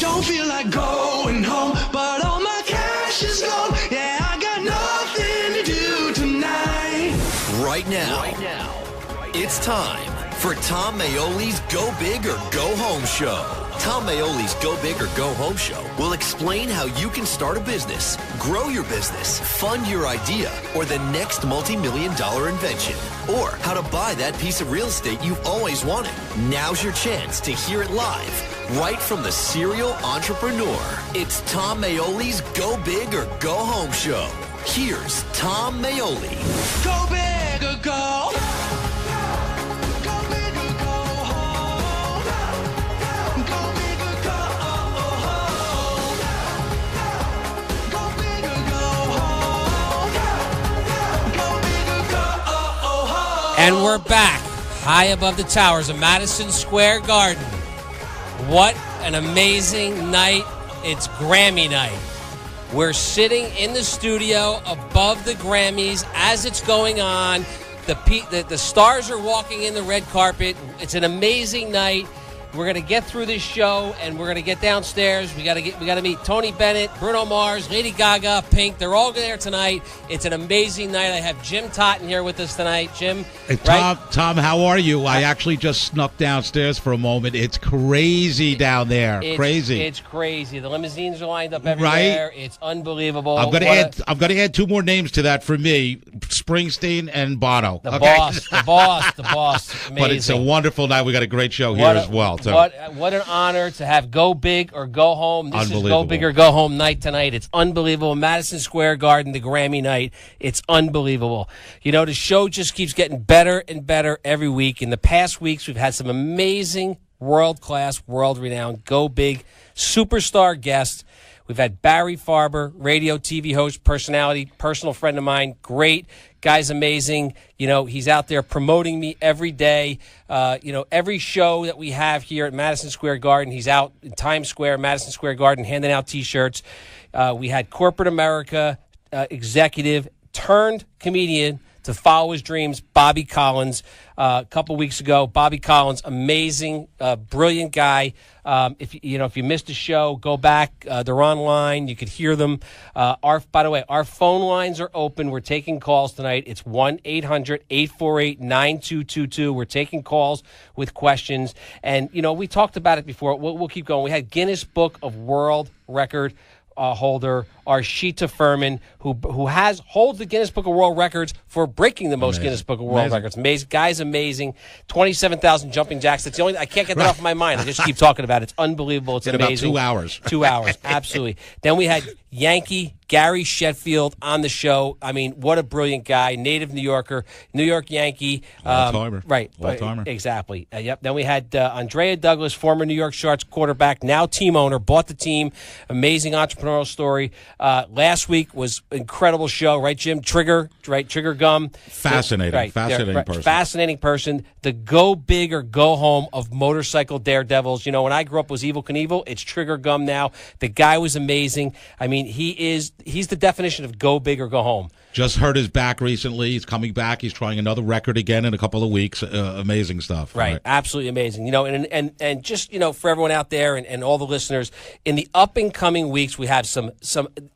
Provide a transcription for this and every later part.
Don't feel like going home, but all my cash is gone. Yeah, I got nothing to do tonight. Right now, it's time for Tom Maoli's Go Big or Go Home show. Tom Maoli's Go Big or Go Home show will explain how you can start a business, grow your business, fund your idea, or the next multi-million-dollar invention, or how to buy that piece of real estate you've always wanted. Now's your chance to hear it live, right from the serial entrepreneur. It's Tom Maoli's Go Big or Go Home show. Here's Tom Maoli. Go big or go. Go big or go home. Go big or go home. Go big or go home. Go big or go home. And we're back, high above the towers of Madison Square Garden. What an amazing night. It's Grammy night. We're sitting in the studio above the Grammys as it's going on. The stars are walking in the red carpet. It's an amazing night. We're going to get through this show, and we're going to get downstairs. We got to meet Tony Bennett, Bruno Mars, Lady Gaga, Pink. They're all there tonight. It's an amazing night. I have Jim Totten here with us tonight. Jim, hey, Tom, how are you? I actually just snuck downstairs for a moment. It's crazy down there. Crazy. It's crazy. The limousines are lined up everywhere. Right? It's unbelievable. I'm going to add two more names to that for me: Springsteen and Bono. The boss. Amazing. But it's a wonderful night. We got a great show here as well. So. What an honor to have Go Big or Go Home. This is Go Big or Go Home night tonight. It's unbelievable. Madison Square Garden, the Grammy night. It's unbelievable. You know, the show just keeps getting better and better every week. In the past weeks, we've had some amazing, world-class, world-renowned Go Big superstar guests. We've had Barry Farber, radio, TV host, personality, personal friend of mine. Great. Guy's amazing. You know, he's out there promoting me every day. Every show that we have here at Madison Square Garden, he's out in Times Square, Madison Square Garden, handing out T-shirts. We had corporate America executive turned comedian to follow his dreams, Bobby Collins. A couple weeks ago, Bobby Collins, amazing, brilliant guy. If you missed the show, go back. They're online. You could hear them. By the way, our phone lines are open. We're taking calls tonight. It's 1-800-848-9222. We're taking calls with questions. And, we talked about it before. We'll keep going. We had Guinness Book of World Record holder Arshita Furman, who holds the Guinness Book of World Records for breaking the most Guinness Book of World Records. Amazing. Guy's amazing. 27,000 jumping jacks. That's the only I can't get that off my mind. I just keep talking about it. It's unbelievable. It's amazing. About 2 hours. 2 hours. Absolutely. Then we had Yankee Gary Sheffield on the show. I mean, what a brilliant guy. Native New Yorker, New York Yankee. All-timer. Right. All-timer. Exactly. Yep. Then we had Andrea Douglas, former New York Sharks quarterback, now team owner, bought the team. Amazing entrepreneurial story. Last week was incredible show, right, Jim? Trigger Gum. Fascinating. Fascinating person. The Go Big or Go Home of motorcycle daredevils. When I grew up was Evel Knievel. It's Trigger Gum now. The guy was amazing. I mean, he's the definition of Go Big or Go Home. Just hurt his back recently. He's coming back. He's trying another record again in a couple of weeks. Amazing stuff. Right. Absolutely amazing. And just, for everyone out there and all the listeners, in the up and coming weeks, we have some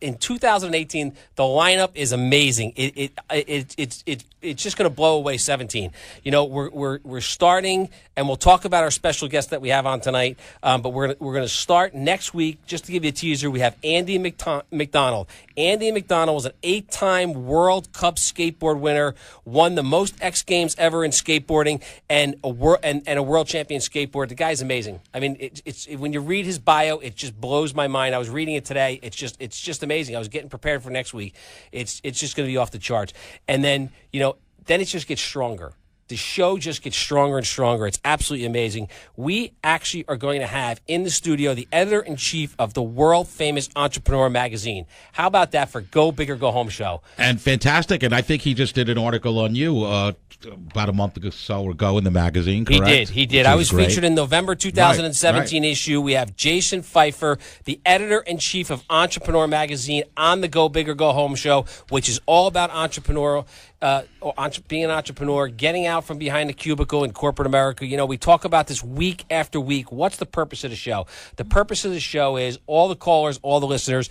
in 2018, the lineup is amazing. It's just going to blow away 17. We're starting, and we'll talk about our special guest that we have on tonight. But we're going to start next week. Just to give you a teaser, we have Andy McDonald. Andy McDonald was an 8-time World Cup skateboard winner, won the most X Games ever in skateboarding, and a world champion skateboard. The guy's amazing. I mean, it's when you read his bio, it just blows my mind. I was reading it today. It's just amazing. I was getting prepared for next week. It's just going to be off the charts. And then then it just gets stronger. The show just gets stronger and stronger. It's absolutely amazing. We actually are going to have in the studio the editor-in-chief of the world-famous Entrepreneur magazine. How about that for Go Big or Go Home show? And fantastic. And I think he just did an article on you about a month or so ago in the magazine, correct? He did. I was featured in November 2017 issue. We have Jason Pfeiffer, the editor-in-chief of Entrepreneur magazine, on the Go Big or Go Home show, which is all about entrepreneurial. being an entrepreneur, getting out from behind the cubicle in corporate America. We talk about this week after week. What's the purpose of the show? The purpose of the show is all the callers, all the listeners.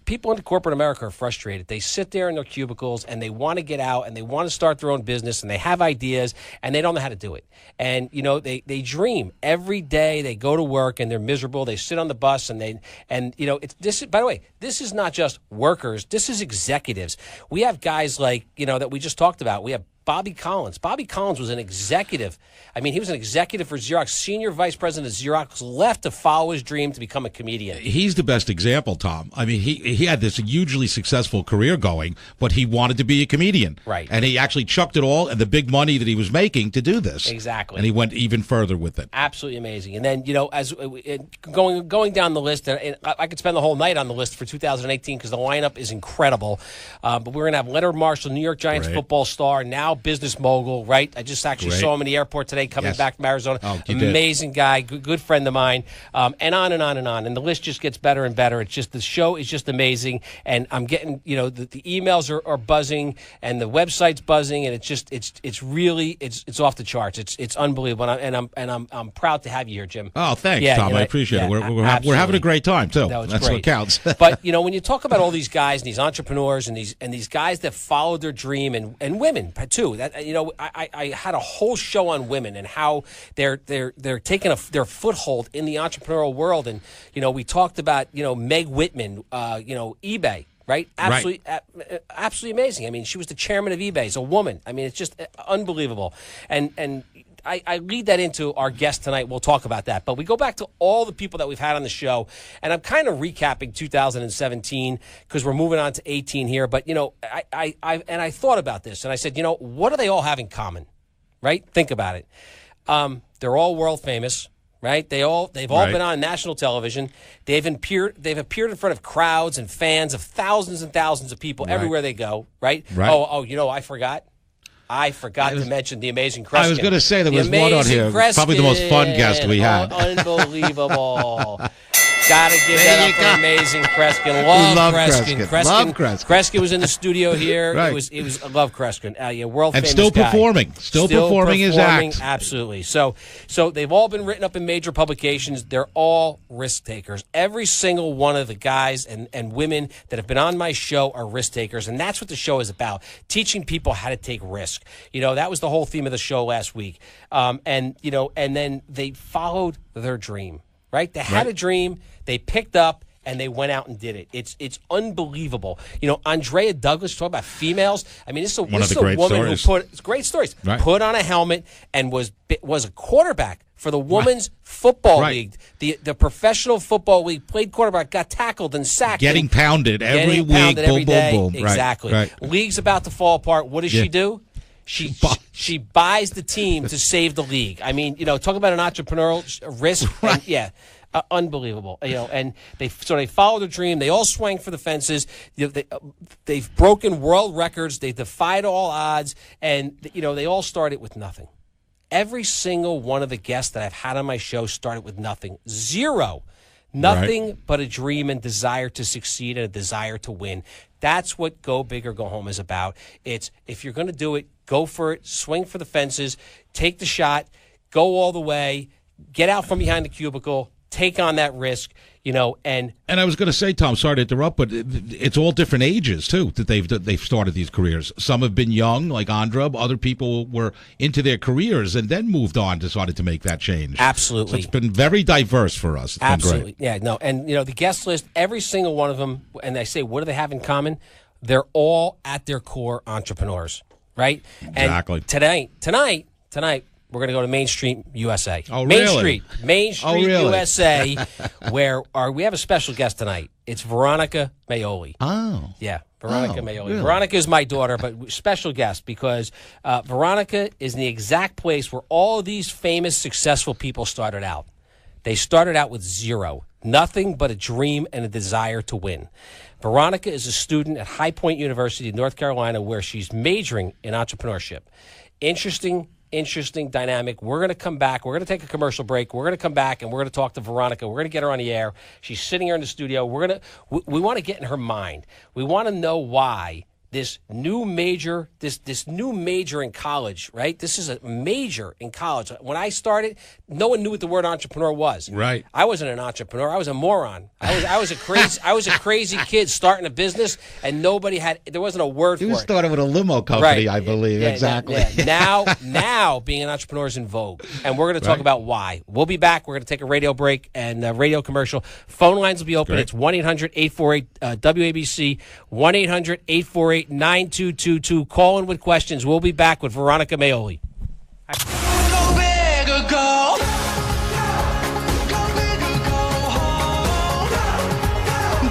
People in corporate America are frustrated. They sit there in their cubicles and they want to get out and they want to start their own business and they have ideas and they don't know how to do it. And they dream every day. They go to work and they're miserable. They sit on the bus it's this. By the way, this is not just workers. This is executives. We have guys like that we just talked about. We have Bobby Collins. Bobby Collins was an executive. He was an executive for Xerox, senior vice president of Xerox, left to follow his dream to become a comedian. He's the best example, Tom. He had this hugely successful career going, but he wanted to be a comedian. Right. And he actually chucked it all and the big money that he was making to do this. Exactly. And he went even further with it. Absolutely amazing. And then, as going down the list, and I could spend the whole night on the list for 2018 because the lineup is incredible. But we're going to have Leonard Marshall, New York Giants football star, now business mogul, right? I just actually saw him in the airport today coming back from Arizona. Oh, amazing guy, good friend of mine, and on and on and on. And the list just gets better and better. It's just the show is just amazing, and I'm getting the emails are buzzing and the website's buzzing, and it's really off the charts. It's unbelievable, and I'm proud to have you here, Jim. Oh, thanks, Tom. I appreciate it. We're having a great time too. No, that's great. what counts. But when you talk about all these guys and these entrepreneurs and these guys that followed their dream and women too. That I had a whole show on women and how they're taking their foothold in the entrepreneurial world, and we talked about Meg Whitman, eBay. Right? Absolutely amazing. She was the chairman of eBay as a woman. It's just unbelievable. And I lead that into our guest tonight. We'll talk about that. But we go back to all the people that we've had on the show, and I'm kind of recapping 2017 because we're moving on to 18 here. But, I thought about this, and I said, what do they all have in common? Right? Think about it. They're all world famous. Right? They've all been on national television. They've appeared in front of crowds and fans of thousands and thousands of people everywhere they go. Right? I forgot. I forgot to mention the amazing Kreskin. I was going to say there was one on here. Probably the most fun guest we had. Unbelievable. Got to give that up for amazing Kreskin. Love Kreskin. Love Kreskin. Kreskin was in the studio here. Right. It was. I love Kreskin. World famous and still guy. performing. Still performing his act. Absolutely. So they've all been written up in major publications. They're all risk takers. Every single one of the guys and women that have been on my show are risk takers, and that's what the show is about: teaching people how to take risk. That was the whole theme of the show last week. And then they followed their dream. Right? They had a dream. They picked up and they went out and did it. It's unbelievable. Andrea Douglas, talk about females. This is a woman who great stories. Right. Put on a helmet and was a quarterback for the women's football league, the professional football league. Played quarterback, got tackled and sacked, getting pounded every week. Every day. Boom. Exactly. Right. League's about to fall apart. What does she do? She buys the team to save the league. Talk about an entrepreneurial risk. Unbelievable. And they followed their dream. They all swang for the fences. They've broken world records. They defied all odds. And they all started with nothing. Every single one of the guests that I've had on my show started with nothing. Zero. Nothing but a dream and desire to succeed and a desire to win. That's what Go Big or Go Home is about. It's if you're going to do it, go for it, swing for the fences, take the shot, go all the way, get out from behind the cubicle, take on that risk, and I was going to say, Tom, sorry to interrupt, but it's all different ages too that they've started these careers. Some have been young, like Andra. Other people were into their careers and then moved on, decided to make that change. Absolutely, so it's been very diverse for us. It's absolutely, been great. Yeah, no, and the guest list, every single one of them, and I say, what do they have in common? They're all at their core entrepreneurs, right? Exactly. And tonight. We're going to go to Main Street, USA. Oh, really? Main Street, USA, where we have a special guest tonight. It's Veronica Maoli. Oh. Yeah, Veronica Maoli. Really? Veronica is my daughter, but special guest because Veronica is in the exact place where all of these famous, successful people started out. They started out with zero, nothing but a dream and a desire to win. Veronica is a student at High Point University in North Carolina where she's majoring in entrepreneurship. Interesting dynamic. We're going to come back. We're going to take a commercial break. We're going to come back and we're going to talk to Veronica. We're going to get her on the air. She's sitting here in the studio. We want to get in her mind. We want to know why this new major, this new major in college, right? This is a major in college. When I started, no one knew what the word entrepreneur was. Right. I wasn't an entrepreneur. I was a moron. I was a crazy kid starting a business, and there wasn't a word for it. You started with a limo company, I believe. Yeah, exactly. Now being an entrepreneur is in vogue, and we're going to talk about why. We'll be back. We're going to take a radio break and a radio commercial. Phone lines will be open. It's 1-800-848-WABC, 1-800-848-9222. Call in with questions. We'll be back with Veronica Maoli. Go big or go. Go big or go home.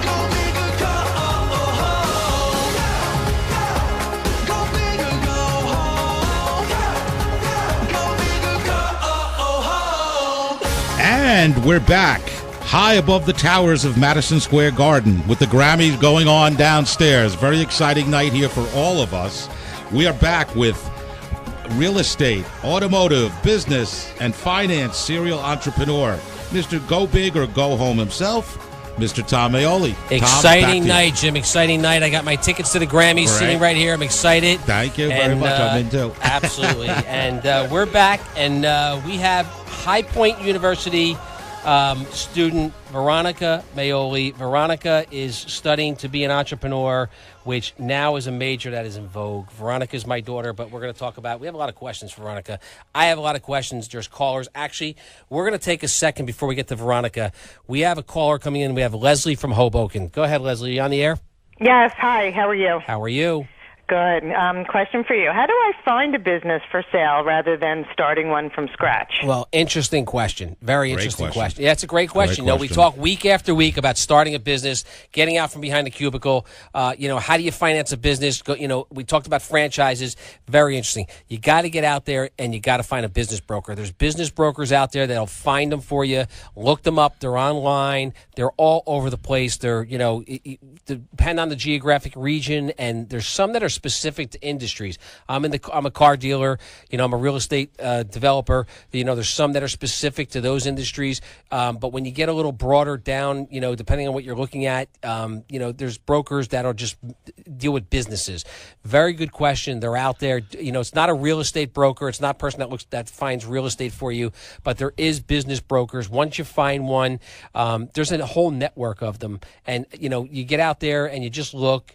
Go big or go home. Go big or go home. Go big or go home. And we're back, high above the towers of Madison Square Garden, with the Grammys going on downstairs. Very exciting night here for all of us. We are back with real estate, automotive, business, and finance serial entrepreneur, Mr. Go Big or Go Home himself, Mr. Tom Maoli. Exciting night, Jim. Exciting night. I got my tickets to the Grammys sitting right here. I'm excited. Thank you very much. I'm in too. Absolutely. And we're back, and we have High Point University student Veronica Maoli. Veronica is studying to be an entrepreneur, which now is a major that is in vogue. Veronica is my daughter, but we're going to talk about, we have a lot of questions for Veronica. I have a lot of questions. There's callers. Actually, we're going to take a second before we get to Veronica. We have a caller coming in. We have Leslie from Hoboken. Go ahead, Leslie. Are you on the air? Yes. Hi. How are you? How are you? Good. Question for you. How do I find a business for sale rather than starting one from scratch? Well, interesting question. Very interesting question. Yeah, it's a great question. Great We talk week after week about starting a business, getting out from behind the cubicle. How do you finance a business? We talked about franchises. Very interesting. You got to get out there and you got to find a business broker. There's business brokers out there that'll find them for you. Look them up. They're online. They're all over the place. They're, depend on the geographic region, and there's some that are specific to industries. I'm a car dealer. I'm a real estate developer. There's some that are specific to those industries. But when you get a little broader down, depending on what you're looking at, there's brokers that'll just deal with businesses. Very good question. They're out there. It's not a real estate broker. It's not a person that finds real estate for you, but there is business brokers. Once you find one, there's a whole network of them. And, you get out there and you just look.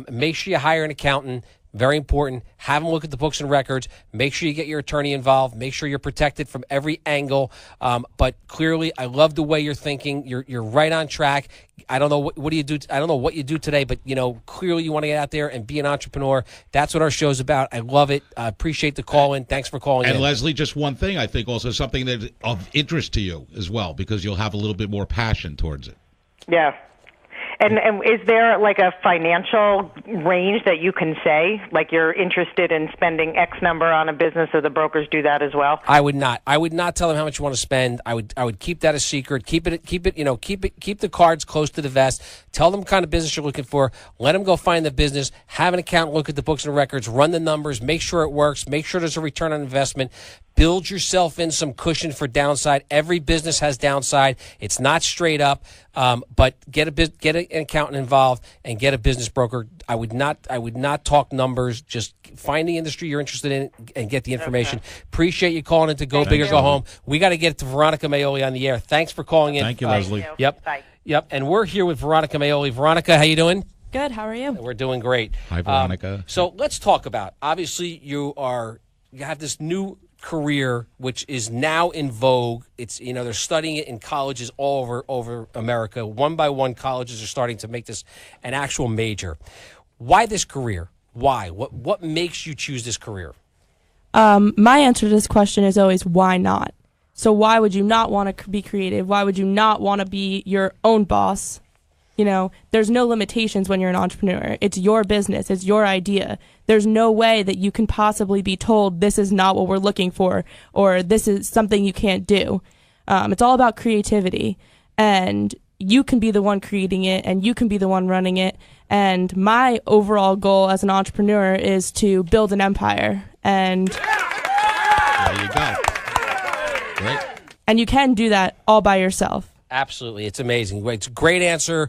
Make sure you hire an accountant. Very important. Have them look at the books and records. Make sure you get your attorney involved. Make sure you're protected from every angle. But clearly, I love the way you're thinking. You're right on track. I don't know what do you do. I don't know what you do today, but clearly you want to get out there and be an entrepreneur. That's what our show's about. I love it. I appreciate the call in. Thanks for calling in. And Leslie, just one thing. I think also something that's of interest to you as well, because you'll have a little bit more passion towards it. Yeah. And is there like a financial range that you can say, like you're interested in spending X number on a business, or the brokers do that as well? I would not. I would not tell them how much you want to spend. I would keep that a secret. Keep the cards close to the vest. Tell them what kind of business you're looking for. Let them go find the business. Have an accountant look at the books and records. Run the numbers. Make sure it works. Make sure there's a return on investment. Build yourself in some cushion for downside. Every business has downside. It's not straight up, but get an accountant involved and get a business broker. I would not talk numbers. Just find the industry you're interested in and get the information. Okay. Appreciate you calling in to Go Big or Go Home. We got to get to Veronica Maoli on the air. Thanks for calling in. Thank you, Leslie. Thank you. Yep. Bye. Yep. And we're here with Veronica Maoli. Veronica, how you doing? Good. How are you? We're doing great. Hi, Veronica. So let's talk about. Obviously, you have this new career which is now in vogue. It's they're studying it in colleges all over America. One by one, colleges are starting to make this an actual major. Why this career? Why? What makes you choose this career? My answer to this question is always why not. So why would you not want to be creative? Why would you not want to be your own boss? There's no limitations when you're an entrepreneur. It's your business. It's your idea. There's no way that you can possibly be told this is not what we're looking for, or this is something you can't do. It's all about creativity, and you can be the one creating it, and you can be the one running it. And my overall goal as an entrepreneur is to build an empire. And there you go. Great. And you can do that all by yourself. Absolutely. It's amazing. It's a great answer.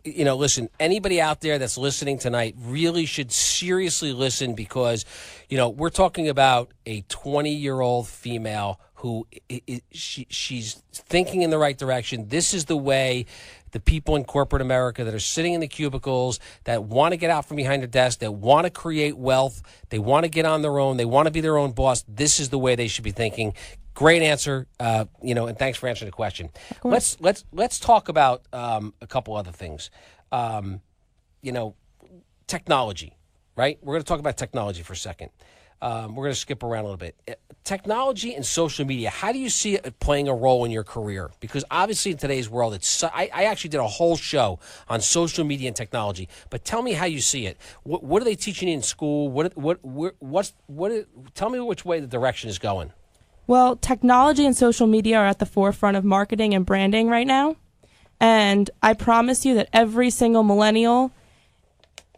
Listen, anybody out there that's listening tonight really should seriously listen because, we're talking about a 20-year-old female who she's thinking in the right direction. This is the way the people in corporate America that are sitting in the cubicles, that want to get out from behind their desk, that want to create wealth, they want to get on their own, they want to be their own boss. This is the way they should be thinking. Great answer, and thanks for answering the question. Let's talk about a couple other things. Technology, right? We're going to talk about technology for a second. We're going to skip around a little bit. Technology and social media, how do you see it playing a role in your career? Because obviously in today's world, I actually did a whole show on social media and technology. But tell me how you see it. What are they teaching you in school? Tell me which way the direction is going. Well, technology and social media are at the forefront of marketing and branding right now. And I promise you that every single millennial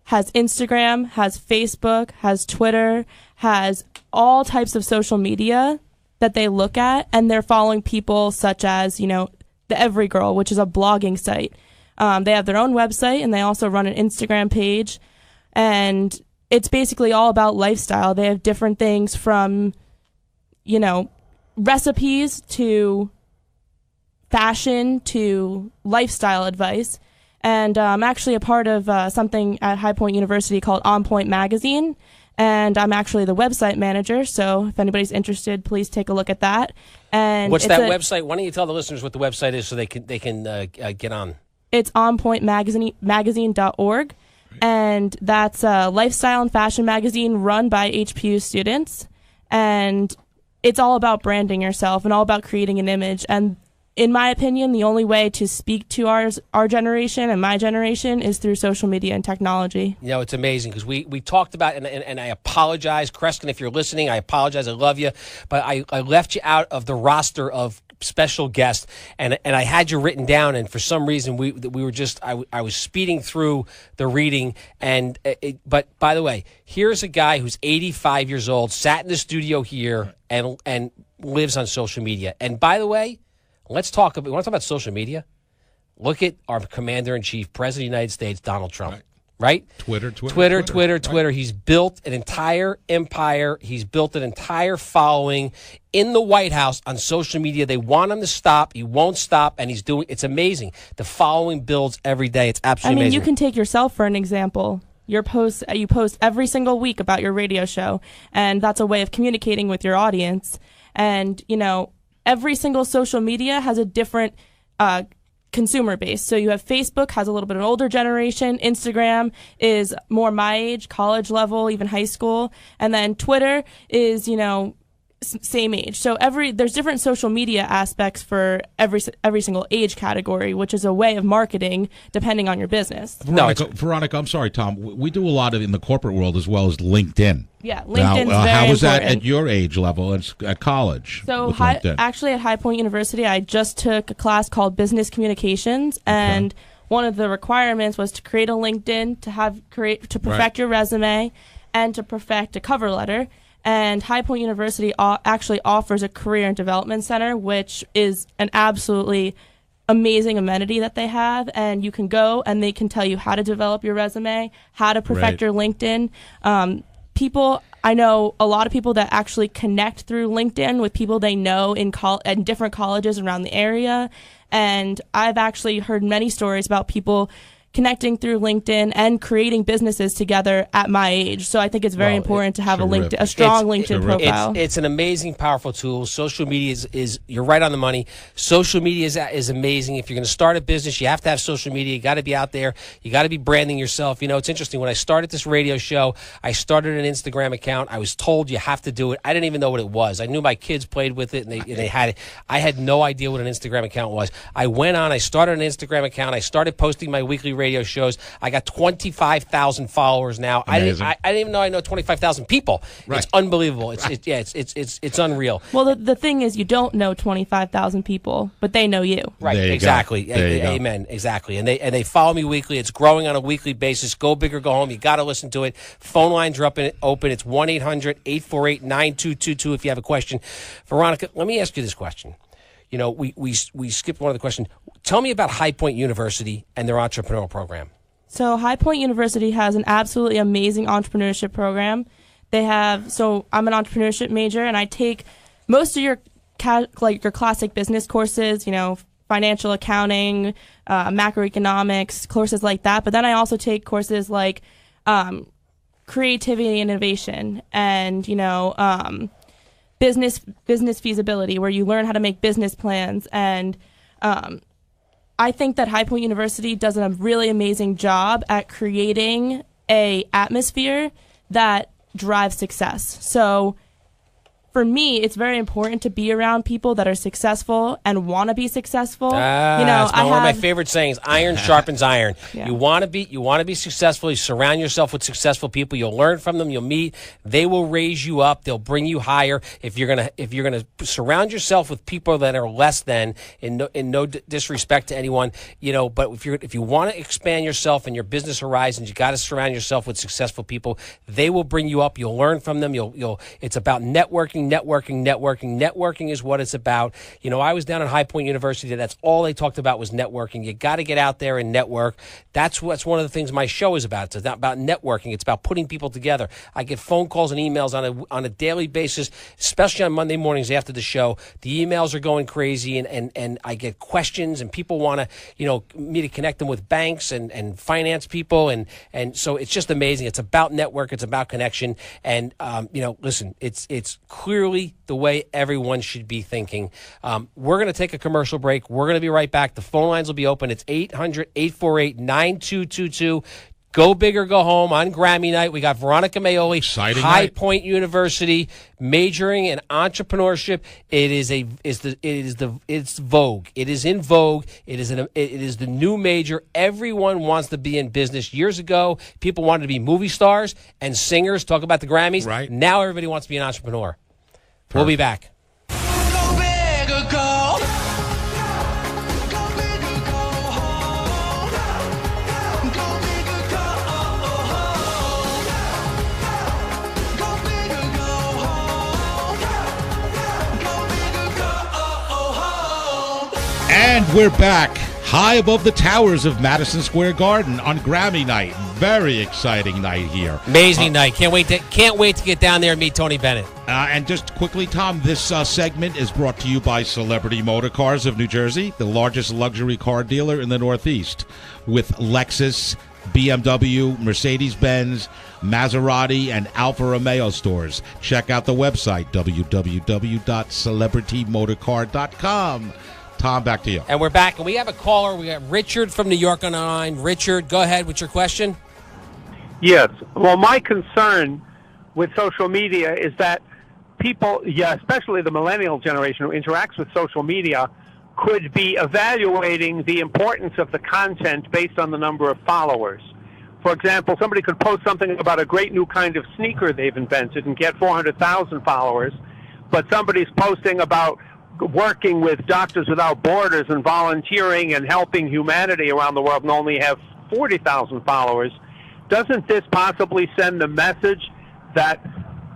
has Instagram, has Facebook, has Twitter, has all types of social media that they look at, and they're following people such as, the Every Girl, which is a blogging site. They have their own website, and they also run an Instagram page, and it's basically all about lifestyle. They have different things from, recipes to fashion to lifestyle advice. And I'm actually a part of something at High Point University called On Point Magazine, and I'm actually the website manager. So if anybody's interested, please take a look at that. And what's that website? Why don't you tell the listeners what the website is so they can get on? It's onpointmagazine.org, and that's a lifestyle and fashion magazine run by HPU students, and it's all about branding yourself and all about creating an image. And in my opinion, the only way to speak to our generation and my generation is through social media and technology. It's amazing because we talked about, and I apologize, Kreskin, if you're listening, I apologize, I love you, but I left you out of the roster of special guests, and I had you written down, and for some reason we were just, I was speeding through the reading, but by the way, here's a guy who's 85 years old, sat in the studio here, and lives on social media. And by the way, we want to talk about social media? Look at our Commander-in-Chief, President of the United States, Donald Trump, right? Twitter. Right. He's built an entire empire. He's built an entire following in the White House on social media. They want him to stop. He won't stop, and it's amazing. The following builds every day. It's absolutely amazing. You can take yourself for an example. You post every single week about your radio show, and that's a way of communicating with your audience. And, every single social media has a different consumer base. So you have Facebook, has a little bit of an older generation. Instagram is more my age, college level, even high school. And then Twitter is, same age. So there's different social media aspects for every single age category, which is a way of marketing depending on your business. Veronica, I'm sorry, Tom. We do a lot in the corporate world as well as LinkedIn. Yeah, LinkedIn's very how was important. that at your age level at college? So actually at High Point University, I just took a class called Business Communications, and one of the requirements was to create a LinkedIn, to perfect your resume, and to perfect a cover letter. And High Point University actually offers a career and development center, which is an absolutely amazing amenity that they have. And you can go and they can tell you how to develop your resume, how to perfect your LinkedIn. I know a lot of people that actually connect through LinkedIn with people they know in different colleges around the area. And I've actually heard many stories about people connecting through LinkedIn and creating businesses together at my age. So I think it's very important to have a strong LinkedIn profile. It's an amazing, powerful tool. Social media is you're right on the money. Social media is amazing. If you're going to start a business, you have to have social media. You got to be out there. You got to be branding yourself. It's interesting. When I started this radio show, I started an Instagram account. I was told you have to do it. I didn't even know what it was. I knew my kids played with it and they had it. I had no idea what an Instagram account was. I went on. I started an Instagram account. I started posting my weekly radio shows. I got 25,000 followers now. I didn't even know I know 25,000 people. Right. It's unbelievable. It's unreal. Well, the thing is, you don't know 25,000 people, but they know you. Right. Exactly. Amen. Exactly. And they follow me weekly. It's growing on a weekly basis. Go big or go home. You got to listen to it. Phone lines are open. It's 1-800-848-9222 if you have a question. Veronica, let me ask you this question. We skipped one of the questions. Tell me about High Point University and their entrepreneurial program. So High Point University has an absolutely amazing entrepreneurship program. So I'm an entrepreneurship major, and I take most of your classic business courses, financial accounting, macroeconomics, courses like that. But then I also take courses like creativity and innovation, and business feasibility, where you learn how to make business plans. And I think that High Point University does a really amazing job at creating a atmosphere that drives success. So for me, it's very important to be around people that are successful and want to be successful. That's one of my favorite sayings: "Iron sharpens iron." Yeah. You want to be successful. You surround yourself with successful people. You'll learn from them. You'll meet. They will raise you up. They'll bring you higher. If you're gonna surround yourself with people that are less than, in no disrespect to anyone, but if you want to expand yourself and your business horizons, you got to surround yourself with successful people. They will bring you up. You'll learn from them. It's about networking. Networking is what it's about. I was down at High Point University. That's all they talked about was networking. You got to get out there and network. That's one of the things my show is about. It's not about networking. It's about putting people together. I get phone calls and emails on a daily basis, especially on Monday mornings after the show. The emails are going crazy, and I get questions, and people want to, me to connect them with banks and finance people, and so it's just amazing. It's about network. It's about connection, and listen, it's clearly the way everyone should be thinking. We're going to take a commercial break. We're going to be right back. The phone lines will be open. It's 800-848-9222. Go big or go home on Grammy night. We got Veronica Maoli, Exciting High night. Point University, majoring in entrepreneurship. It's Vogue. It is in vogue. It is the new major. Everyone wants to be in business. Years ago, people wanted to be movie stars and singers. Talk about the Grammys. Right. Now everybody wants to be an entrepreneur. We'll be back. Go big or go. Go big or go home. Go big or go home. Go big or go home. Go big or go home. And we're back, high above the towers of Madison Square Garden on Grammy night. Very exciting night here. Amazing night. Can't wait to get down there and meet Tony Bennett. And just quickly, Tom, this segment is brought to you by Celebrity Motor Cars of New Jersey, the largest luxury car dealer in the Northeast, with Lexus, BMW, Mercedes-Benz, Maserati, and Alfa Romeo stores. Check out the website, www.celebritymotorcar.com. Tom, back to you. And we're back, and we have a caller. We got Richard from New York on the line. Richard, go ahead with your question. Yes. Well, my concern with social media is that people, especially the millennial generation who interacts with social media, could be evaluating the importance of the content based on the number of followers. For example, somebody could post something about a great new kind of sneaker they've invented and get 400,000 followers, but somebody's posting about working with Doctors Without Borders and volunteering and helping humanity around the world and only have 40,000 followers. Doesn't this possibly send the message that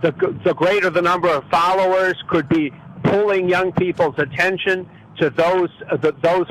the greater the number of followers could be pulling young people's attention to those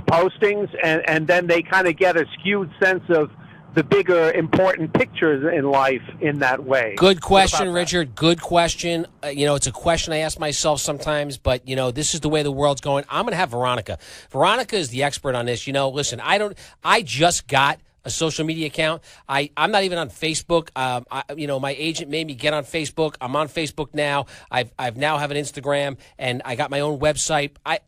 postings, and then they kind of get a skewed sense of the bigger important pictures in life in that way? Good question, Richard. Good question. It's a question I ask myself sometimes, but this is the way the world's going. I'm going to have Veronica. Veronica is the expert on this. Listen, I just got a social media account. I'm not even on Facebook. My agent made me get on Facebook. I'm on Facebook now. I've now have an Instagram, and I got my own website. I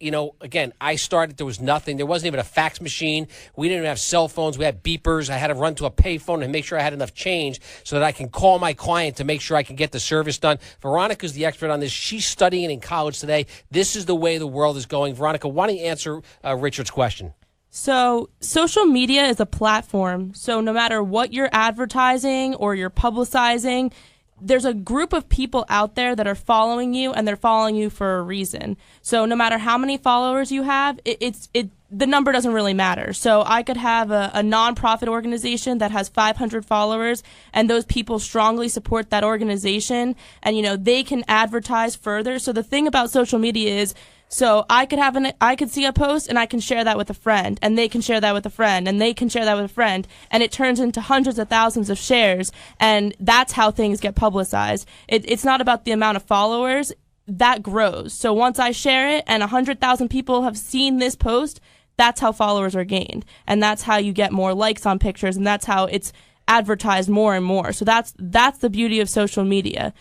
started. There was nothing. There wasn't even a fax machine. We didn't even have cell phones. We had beepers. I had to run to a payphone and make sure I had enough change so that I can call my client to make sure I can get the service done. Veronica's the expert on this. She's studying in college today. This is the way the world is going. Veronica, why don't you answer Richard's question? So social media is a platform. So no matter what you're advertising or you're publicizing, there's a group of people out there that are following you, and they're following you for a reason. So no matter how many followers you have, the number doesn't really matter. So I could have a nonprofit organization that has 500 followers, and those people strongly support that organization, and they can advertise further. So the thing about social media is So I could see a post and I can share that with a friend, and they can share that with a friend, and they can share that with a friend, and it turns into hundreds of thousands of shares, and that's how things get publicized. It's not about the amount of followers. That grows. So once I share it and 100,000 people have seen this post, that's how followers are gained, and that's how you get more likes on pictures, and that's how it's advertised more and more. So that's the beauty of social media.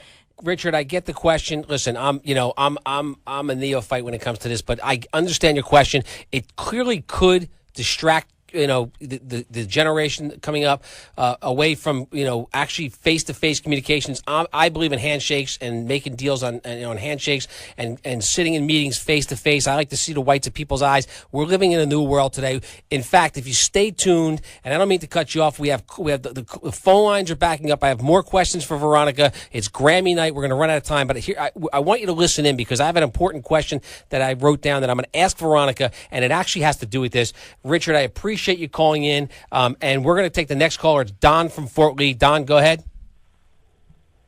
Richard, I get the question. Listen, I'm a neophyte when it comes to this, but I understand your question. It clearly could distract the generation coming up away from actually face-to-face communications. I believe in handshakes and making deals on handshakes and sitting in meetings face-to-face. I like to see the whites of people's eyes. We're living in a new world today. In fact, if you stay tuned, and I don't mean to cut you off, we have the phone lines are backing up. I have more questions for Veronica. It's Grammy night. We're going to run out of time, but here I want you to listen in because I have an important question that I wrote down that I'm going to ask Veronica, and it actually has to do with this. Richard, I appreciate you calling in, and we're going to take the next caller. It's Don from Fort Lee. Don, go ahead.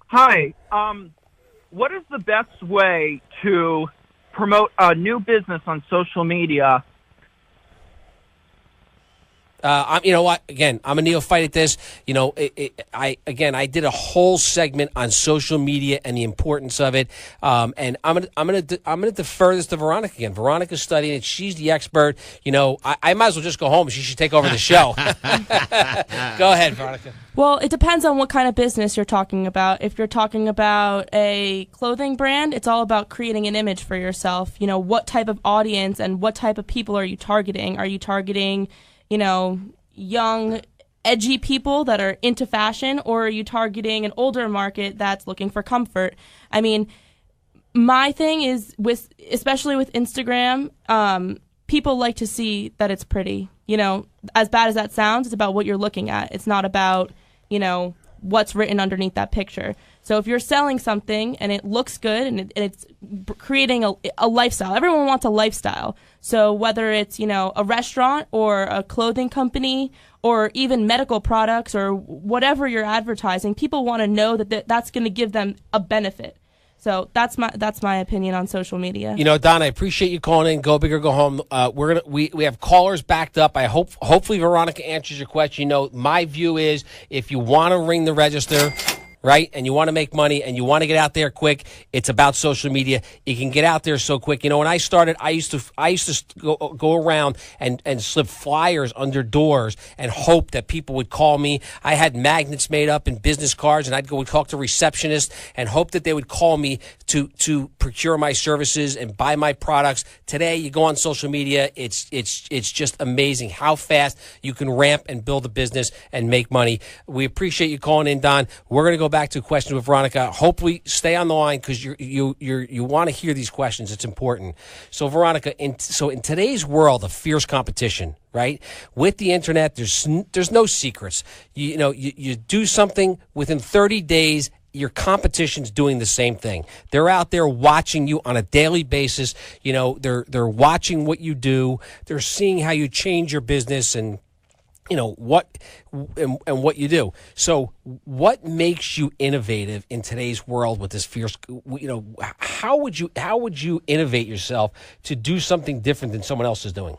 Hi. What is the best way to promote a new business on social media? You know what? Again, I'm a neophyte at this. I did a whole segment on social media and the importance of it. And I'm gonna defer this to Veronica again. Veronica's studying it. She's the expert. I might as well just go home. She should take over the show. Go ahead, Veronica. Well, it depends on what kind of business you're talking about. If you're talking about a clothing brand, it's all about creating an image for yourself. What type of audience and what type of people are you targeting? Are you targeting young, edgy people that are into fashion, or are you targeting an older market that's looking for comfort? I mean, my thing is especially with Instagram, people like to see that it's pretty. As bad as that sounds, it's about what you're looking at. It's not about, what's written underneath that picture. So if you're selling something and it looks good and it's creating a lifestyle, everyone wants a lifestyle. So whether it's, a restaurant or a clothing company or even medical products or whatever you're advertising, people want to know that that's going to give them a benefit. So that's my opinion on social media. Don, I appreciate you calling in. Go big or go home. We have callers backed up. Hopefully Veronica answers your question. My view is if you want to ring the register, right, and you want to make money and you want to get out there quick, it's about social media. You can get out there so quick. When I started, I used to go around and slip flyers under doors and hope that people would call me. I had magnets made up in business cards, and I'd go and talk to receptionists and hope that they would call me to procure my services and buy my products. Today, you go on social media, it's just amazing how fast you can ramp and build a business and make money. We appreciate you calling in, Don. We're going to go back to a question with Veronica. Hopefully stay on the line because you want to hear these questions. It's important. So Veronica, in today's world of fierce competition, right? With the internet, there's no secrets. You do something within 30 days, your competition's doing the same thing. They're out there watching you on a daily basis. They're watching what you do. They're seeing how you change your business and what you do. So what makes you innovative in today's world with this fierce, how would you innovate yourself to do something different than someone else is doing?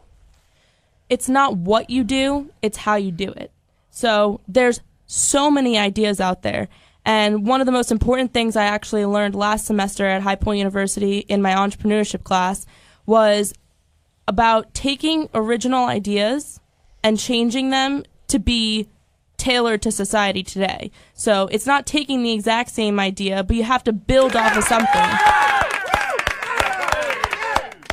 It's not what you do, it's how you do it. So there's so many ideas out there. And one of the most important things I actually learned last semester at High Point University in my entrepreneurship class was about taking original ideas and changing them to be tailored to society today. So it's not taking the exact same idea, but you have to build off of something.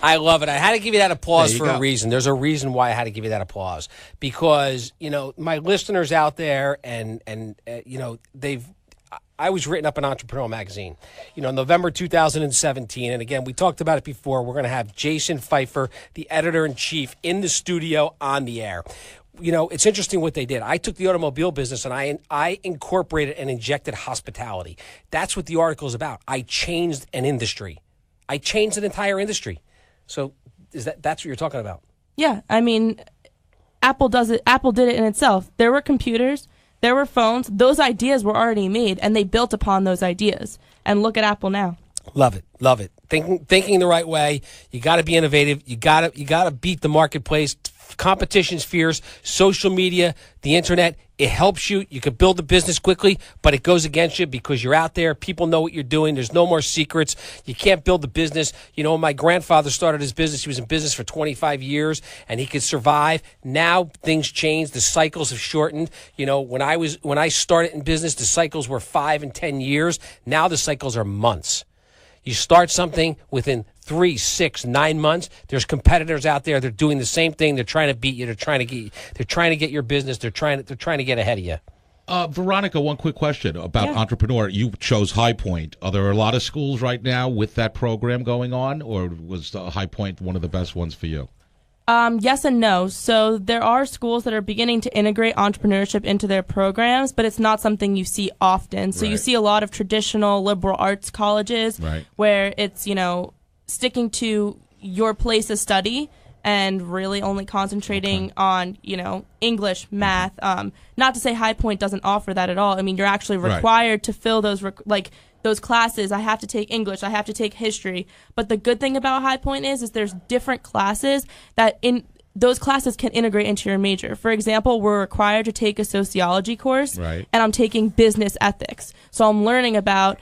I love it. I had to give you that applause for a reason. There's a reason why I had to give you that applause. Because, my listeners out there I was written up in Entrepreneur magazine, November 2017. And again, we talked about it before. We're going to have Jason Pfeiffer, the editor-in-chief, in the studio on the air. It's interesting what they did. I took the automobile business and I incorporated and injected hospitality. That's what the article is about. I changed an industry. I changed an entire industry. So that's what you're talking about? Yeah. I mean, Apple does it. Apple did it in itself. There were computers. There were phones. Those ideas were already made, and they built upon those ideas. And look at Apple now. Love it. Love it. thinking the right way. You got to be innovative. You got to beat the marketplace. Competition's fierce. Social media, the internet, it helps you. You can build a business quickly, but it goes against you because you're out there. People know what you're doing. There's no more secrets. You can't build a business. You know, my grandfather started his business. He was in business for 25 years, and he could survive. Now things change. The cycles have shortened. You know, when I started in business, the cycles were 5 and 10 years. Now the cycles are months. You start something within 3, 6, 9 months. There's competitors out there. They're doing the same thing. They're trying to beat you. They're trying to get your business. They're trying to get ahead of you. Veronica, one quick question about Entrepreneur. You chose High Point. Are there a lot of schools right now with that program going on, or was High Point one of the best ones for you? Yes and no. So there are schools that are beginning to integrate entrepreneurship into their programs, but it's not something you see often. So you see a lot of traditional liberal arts colleges where it's, you know, sticking to your place of study and really only concentrating on, you know, English, math. Not to say High Point doesn't offer that at all. I mean, you're actually required to fill those, those classes. I have to take English. I have to take history. But the good thing about High Point is there's different classes that in those classes can integrate into your major. For example, we're required to take a sociology course, and I'm taking business ethics. So I'm learning about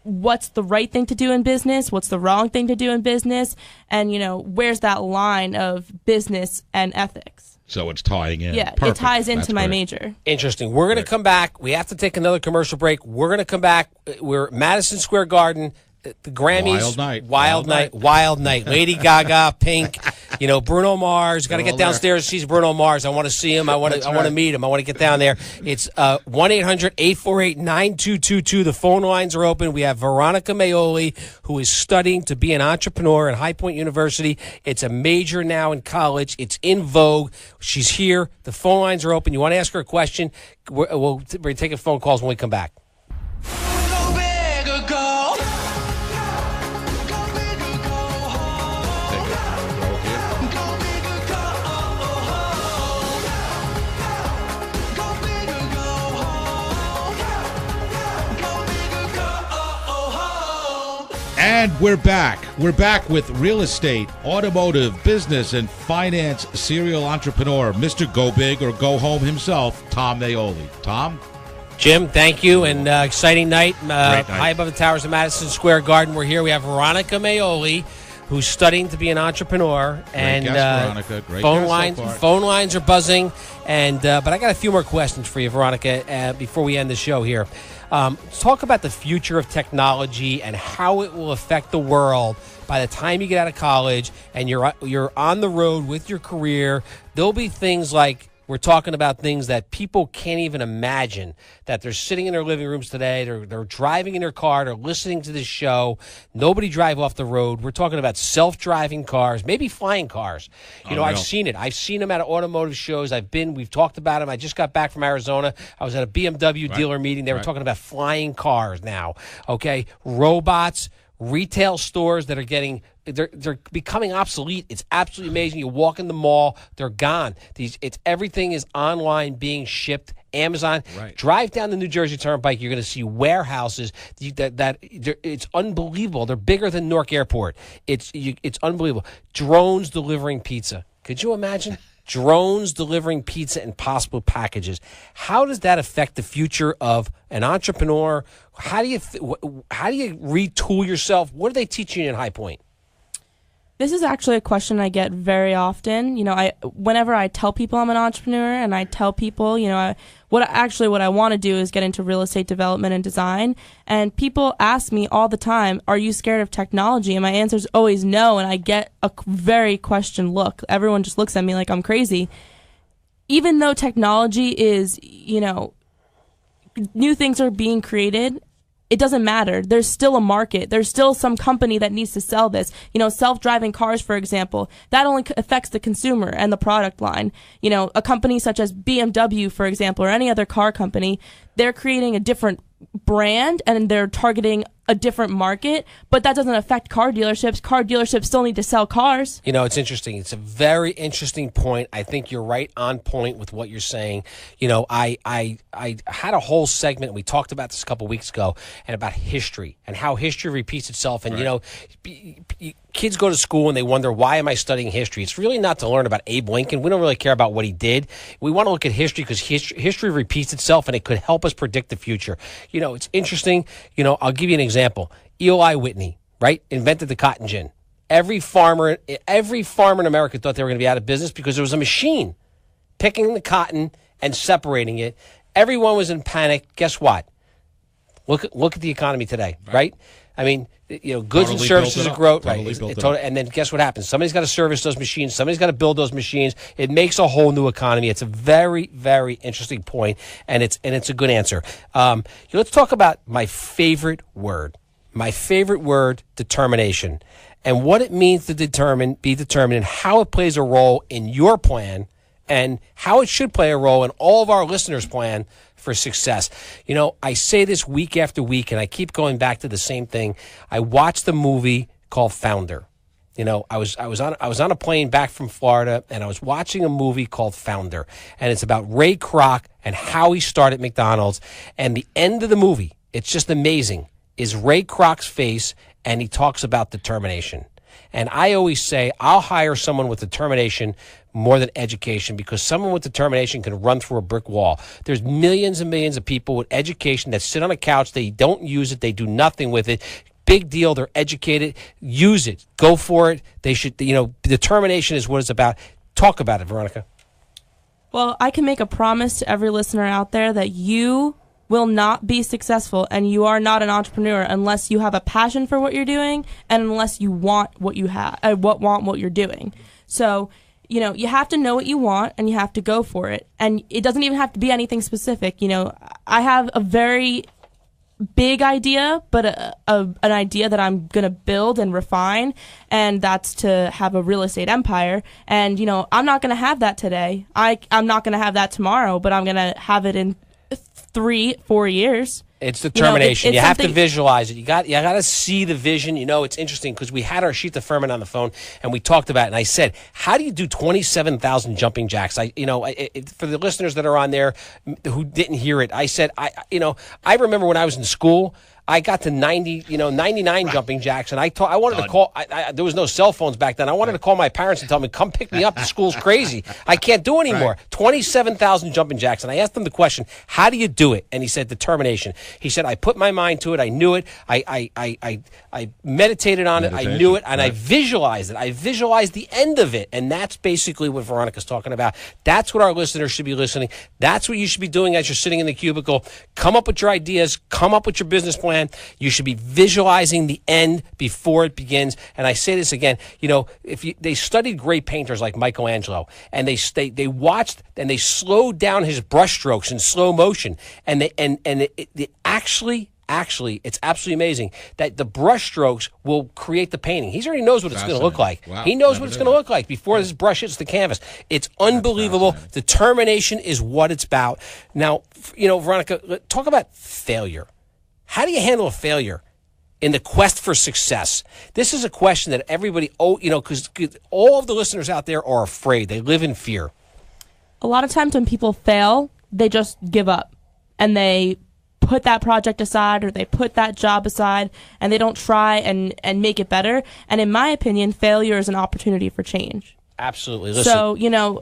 what's the right thing to do in business, what's the wrong thing to do in business, and, you know, where's that line of business and ethics. So it's tying in. Yeah, Perfect. it ties into That's my great. major. Interesting. We're going to come back. We have to take another commercial break. We're going to come back. We're at Madison Square Garden. The Grammys. Wild night. Lady Gaga, Pink, you know, Bruno Mars. Got to get downstairs and see Bruno Mars. I want to see him. I want to meet him. I want to get down there. It's 1-800-848-9222. The phone lines are open. We have Veronica Maoli, who is studying to be an entrepreneur at High Point University. It's a major now in college. It's in vogue. She's here. The phone lines are open. You want to ask her a question? We're taking phone calls when we come back. Go big or go. And we're back. We're back with real estate, automotive, business, and finance serial entrepreneur, Mr. Go Big or Go Home himself, Tom Maoli. Tom? Jim, thank you, and exciting night. Night. High above the towers of Madison Square Garden. We're here. We have Veronica Maoli, who's studying to be an entrepreneur. Great guest, Veronica. Great phone guest lines, so far. phone lines are buzzing, and but I got a few more questions for you, Veronica, before we end the show here. Let's talk about the future of technology and how it will affect the world by the time you get out of college and you're on the road with your career. There'll be things like, we're talking about things that people can't even imagine, that they're sitting in their living rooms today, they're driving in their car, they're listening to this show. Nobody drive off the road. We're talking about self-driving cars, maybe flying cars. You know, I've seen it. I've seen them at automotive shows. We've talked about them. I just got back from Arizona. I was at a BMW dealer meeting. They were talking about flying cars now. Okay, robots, retail stores that are they're becoming obsolete. It's absolutely amazing. You walk in the mall, they're gone. Everything is online being shipped. Amazon. Drive down the New Jersey Turnpike, you're going to see warehouses that it's unbelievable. They're bigger than Newark Airport. It's unbelievable. Drones delivering pizza. Could you imagine? Drones delivering pizza in possible packages. How does that affect the future of an entrepreneur? How do you retool yourself? What are they teaching you in High Point? This is actually a question I get very often. You know, whenever I tell people I'm an entrepreneur and I tell people, you know, what I want to do is get into real estate development and design. And people ask me all the time, are you scared of technology? And my answer is always no. And I get a very questioned look. Everyone just looks at me like I'm crazy. Even though technology is, you know, new things are being created, it doesn't matter. There's still a market. There's still some company that needs to sell this. You know, self-driving cars, for example, that only affects the consumer and the product line. You know, a company such as BMW, for example, or any other car company, they're creating a different brand and they're targeting a different market, but that doesn't affect car dealerships. Car dealerships still need to sell cars. You know, it's interesting. It's a very interesting point. I think you're right on point with what you're saying. You know, I had a whole segment. We talked about this a couple weeks ago, and about history and how history repeats itself. And, you know, kids go to school and they wonder, why am I studying history? It's really not to learn about Abe Lincoln. We don't really care about what he did. We want to look at history because history repeats itself, and it could help us predict the future. You know, it's interesting. You know, I'll give you an example. Eli Whitney, right, invented the cotton gin. Every farmer in America thought they were going to be out of business because there was a machine picking the cotton and separating it. Everyone was in panic. Guess what? Look at the economy today, right? I mean, you know, goods and services are growth, right? And then guess what happens? Somebody's got to service those machines. Somebody's got to build those machines. It makes a whole new economy. It's a very, very interesting point, and it's a good answer. Let's talk about my favorite word. My favorite word, determination, and what it means to be determined, and how it plays a role in your plan, and how it should play a role in all of our listeners' plan for success. You know, I say this week after week, and I keep going back to the same thing. I watched the movie called Founder. You know, I was on a plane back from Florida, and I was watching a movie called Founder, and it's about Ray Kroc and how he started McDonald's. And the end of the movie, it's just amazing, is Ray Kroc's face, and he talks about determination. And I always say, I'll hire someone with determination more than education, because someone with determination can run through a brick wall. There's millions and millions of people with education that sit on a couch. They don't use it. They do nothing with it. Big deal. They're educated. Use it. Go for it. They should, you know, determination is what it's about. Talk about it, Veronica. Well, I can make a promise to every listener out there that you will not be successful, and you are not an entrepreneur unless you have a passion for what you're doing, and unless you want what you have, what you're doing. So, you know, you have to know what you want, and you have to go for it. And it doesn't even have to be anything specific. You know, I have a very big idea, but an idea that I'm going to build and refine, and that's to have a real estate empire. And, you know, I'm not going to have that today. I'm not going to have that tomorrow, but I'm going to have it in 3-4 years. It's determination. You know, you have to visualize it. You got to see the vision. You know, it's interesting because we had our Sheetha Furman on the phone, and we talked about it. And I said, "How do you do 27,000 jumping jacks?" For the listeners that are on there who didn't hear it, I said, I remember when I was in school, I got to 99 jumping jacks, and I wanted to call. There was no cell phones back then. I wanted to call my parents and tell them, "Come pick me up. The school's crazy. I can't do anymore." 27,000 jumping jacks, and I asked him the question, "How do you do it?" And he said, "Determination." He said, "I put my mind to it. I knew it. I meditated on it. I knew it, and I visualized it. I visualized the end of it." And that's basically what Veronica's talking about. That's what our listeners should be listening. That's what you should be doing as you're sitting in the cubicle. Come up with your ideas. Come up with your business plan. You should be visualizing the end before it begins. And I say this again, you know, they studied great painters like Michelangelo, and they watched and they slowed down his brushstrokes in slow motion, and it actually, it's absolutely amazing that the brushstrokes will create the painting. He already knows what it's going to look like. Wow. He knows what it's going to look like before this brush hits the canvas. It's unbelievable. Determination is what it's about. Now, you know, Veronica, talk about failure. How do you handle a failure in the quest for success? This is a question that everybody, because all of the listeners out there are afraid. They live in fear. A lot of times when people fail, they just give up, and they put that project aside, or they put that job aside, and they don't try and make it better. And in my opinion, failure is an opportunity for change. Absolutely. Listen. So, you know,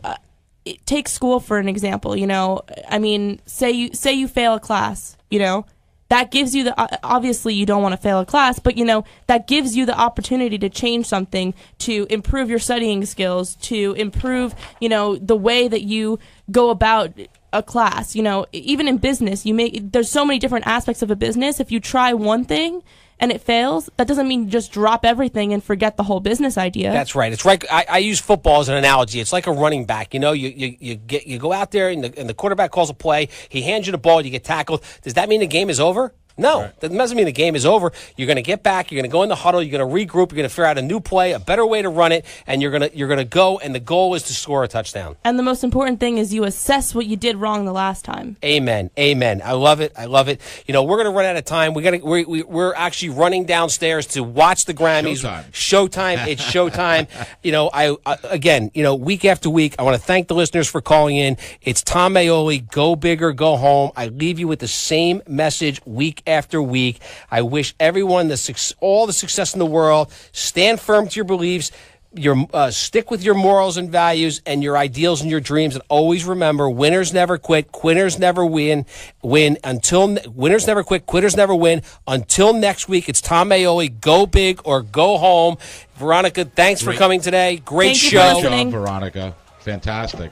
take school for an example. You know, I mean, say you fail a class, you know, that gives you obviously you don't want to fail a class, but, you know, that gives you the opportunity to change something, to improve your studying skills, to improve, you know, the way that you go about a class. You know, even in business, there's so many different aspects of a business. If you try one thing and it fails, that doesn't mean you just drop everything and forget the whole business idea. That's right. It's right. I use football as an analogy. It's like a running back. You know, you go out there and the quarterback calls a play. He hands you the ball. You get tackled. Does that mean the game is over? No, that doesn't mean the game is over. You're going to get back. You're going to go in the huddle. You're going to regroup. You're going to figure out a new play, a better way to run it, and you're going to go. And the goal is to score a touchdown. And the most important thing is you assess what you did wrong the last time. Amen. Amen. I love it. I love it. You know, we're going to run out of time. We're actually running downstairs to watch the Grammys. Showtime. It's showtime. You know, again, you know, week after week, I want to thank the listeners for calling in. It's Tom Maoli. Go big or go home. I leave you with the same message week after week. I wish everyone all the success in the world. Stand firm to your beliefs. Stick with your morals and values and your ideals and your dreams, and always remember: winners never quit, quitters never win. Winners never quit, quitters never win. Until next week, it's Tom Maoli. Go big or go home. Veronica, thanks for coming today. Great show. Great job, Veronica. Fantastic.